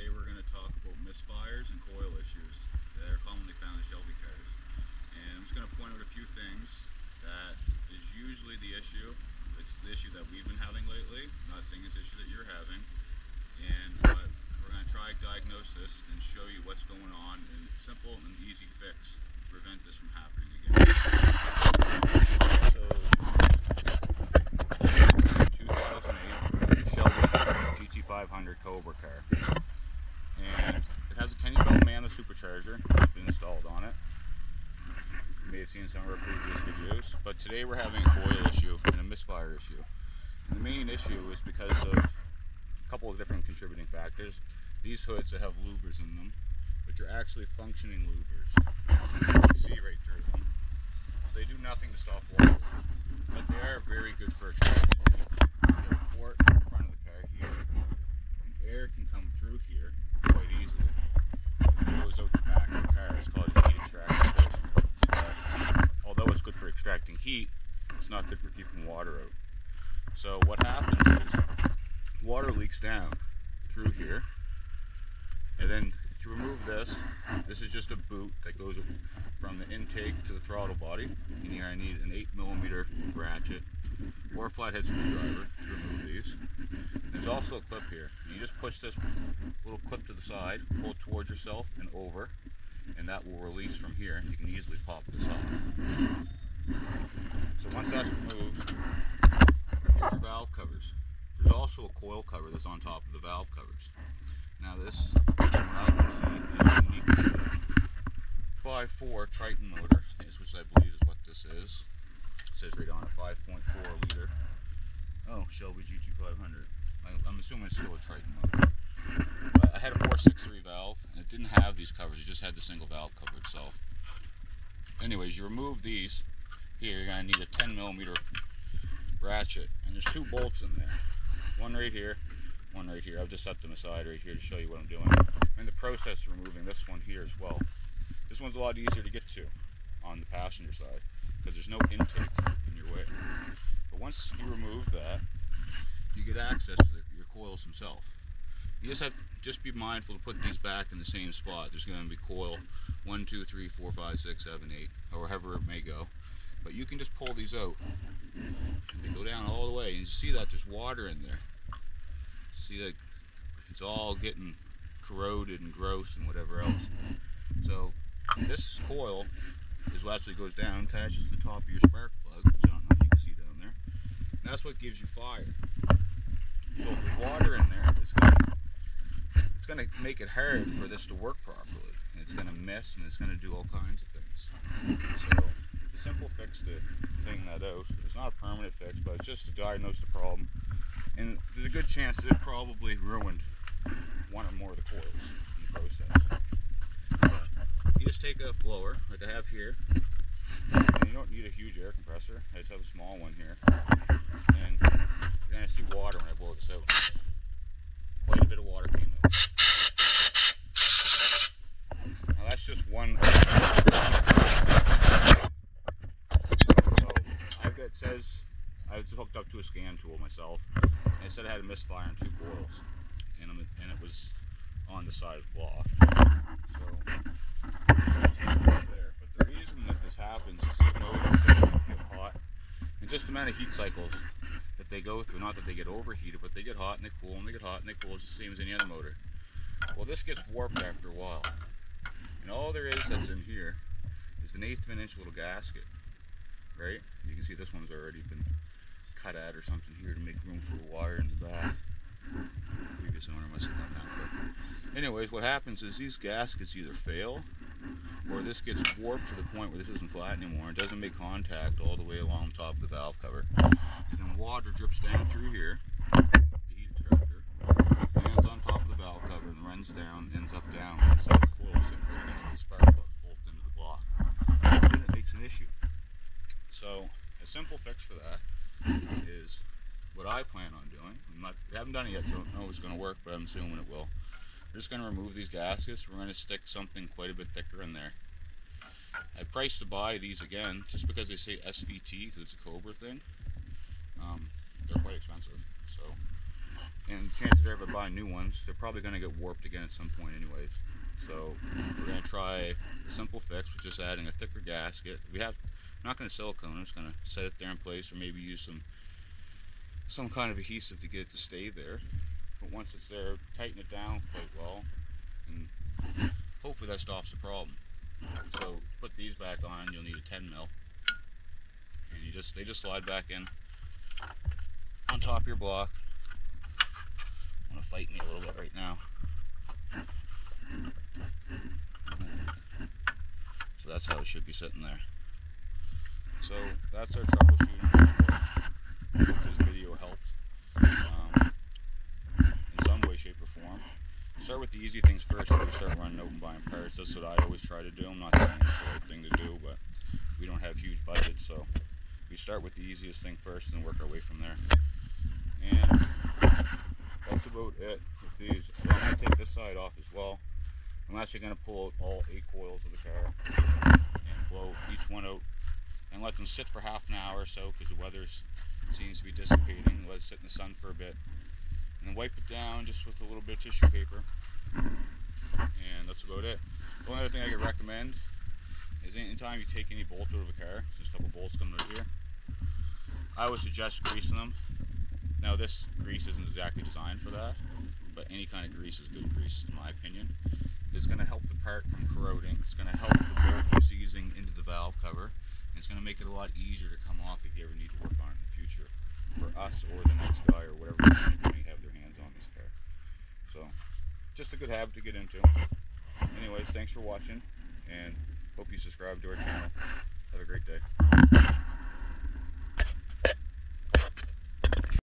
Today we're going to talk about misfires and coil issues that are commonly found in Shelby cars. And I'm just going to point out a few things that is usually the issue. It's the issue that we've been having lately. I'm not saying it's the issue that you're having. But we're going to try to diagnose this and show you what's going on and simple and easy fix to prevent this from happening again. So, 2008 Shelby GT500 Cobra car. And it has a 10-belt manual supercharger that's been installed on it. You may have seen some of our previous videos, but today we're having a coil issue and a misfire issue. And the main issue is because of a couple of different contributing factors. These hoods that have louvers in them, which are actually functioning louvers. You can see right through them. So they do nothing to stop water, but they are very good for extracting heat. You have a port in front of the car here, and air can come through here quite easily. It goes out the back of the car. It's called a heat extraction system. Although it's good for extracting heat, it's not good for keeping water out. So what happens is water leaks down through here, and then to remove this, this is just a boot that goes from the intake to the throttle body, and you're going to need an 8mm ratchet or a flathead screwdriver to remove these. There's also a clip here, and you just push this little clip to the side, pull it towards yourself and over, and that will release from here, and you can easily pop this off. So once that's removed, here's your valve covers. There's also a coil cover that's on top of the valve covers. Now this, from what I can see, is unique to the 5.4 Triton motor, which I believe is what this is. It says right on it, 5.4 liter. Oh, Shelby GT500. I'm assuming it's still a Triton motor. I had a 463 valve, and it didn't have these covers, it just had the single valve cover itself. Anyways, you remove these. Here you're going to need a 10mm ratchet, and there's two bolts in there. One right here, one right here. I've just set them aside right here to show you what I'm doing. I'm in the process of removing this one here as well. This one's a lot easier to get to on the passenger side because there's no intake in your way. But once you remove that, you get access to your coils themselves. You just be mindful to put these back in the same spot. There's going to be coil 1, 2, 3, 4, 5, 6, 7, 8, or however it may go. But you can just pull these out, and they go down all the way. And you see that there's water in there. See that it's all getting corroded and gross and whatever else. So this coil is what actually goes down, attaches to the top of your spark plug, which I don't know if you can see down there. And that's what gives you fire. So if there's water in there, it's going to make it hard for this to work properly. And it's going to miss, and it's going to do all kinds of things. So the simple fix to clean that out, it's not a permanent fix, but it's just to diagnose the problem. And there's a good chance that it probably ruined one or more of the coils in the process. But you just take a blower, like I have here, and you don't need a huge air compressor. I just have a small one here. And you're going to see water when I blow this out. Quite a bit of water came out. Now that's just one. So it says I was hooked up to a scan tool myself, and it said I had a misfire in 2 coils, and it was on the side of the block. So there. But the reason that this happens is the motors get hot, and just the amount of heat cycles that they go through. Not that they get overheated, but they get hot and they cool, and they get hot and they cool. It's the same as any other motor. Well, this gets warped after a while, and all there is that's in here is an 1/8 of an inch little gasket. Right? You can see this one's already been cut at or something here to make room for a wire in the back. The previous owner must have done that. But anyways, what happens is these gaskets either fail, or this gets warped to the point where this isn't flat anymore. It doesn't make contact all the way along top of the valve cover. And then water drips down through here, the heat extractor, lands on top of the valve cover and runs down, ends up down inside the coil sitting right next to the spark plug bolted into the block. And then it makes an issue. So a simple fix for that is what I plan on doing. We haven't done it yet, so I don't know if it's going to work, but I'm assuming it will. We're just going to remove these gaskets. We're going to stick something quite a bit thicker in there. I priced to buy these again, just because they say SVT, because it's a Cobra thing. They're quite expensive. So And chances are if I buy new ones, they're probably going to get warped again at some point anyways. So we're going to try a simple fix with just adding a thicker gasket. I'm not going to silicone, I'm just going to set it there in place, or maybe use some kind of adhesive to get it to stay there. But once it's there, tighten it down quite well, and hopefully that stops the problem. So put these back on, you'll need a 10 mil, and they just slide back in on top of your block. Want to fight me a little bit right now. So that's how it should be sitting there. So that's our troubleshooting. I hope this video helped in some way, shape, or form. Start with the easy things first before you start running out and buying parts. That's what I always try to do. I'm not saying it's the right thing to do, but we don't have huge budgets, so we start with the easiest thing first and work our way from there. And that's about it with these. So I'm going to take this side off as well. I'm actually going to pull out all 8 coils of the car and blow each one out and let them sit for half an hour or so, because the weather seems to be dissipating. Let it sit in the sun for a bit, and then wipe it down just with a little bit of tissue paper, and that's about it. The only other thing I could recommend is anytime you take any bolt out of a car, there's a couple bolts coming out here, I would suggest greasing them. Now this grease isn't exactly designed for that, but any kind of grease is good grease in my opinion. It's going to help the part from corroding, it's going to help the bolt from seizing into the valve cover, and it's going to make it a lot easier to come off if you ever need to work on it in the future, for us or the next guy or whatever may have their hands on this car. So, just a good habit to get into. Anyways, thanks for watching, and hope you subscribe to our channel. Have a great day.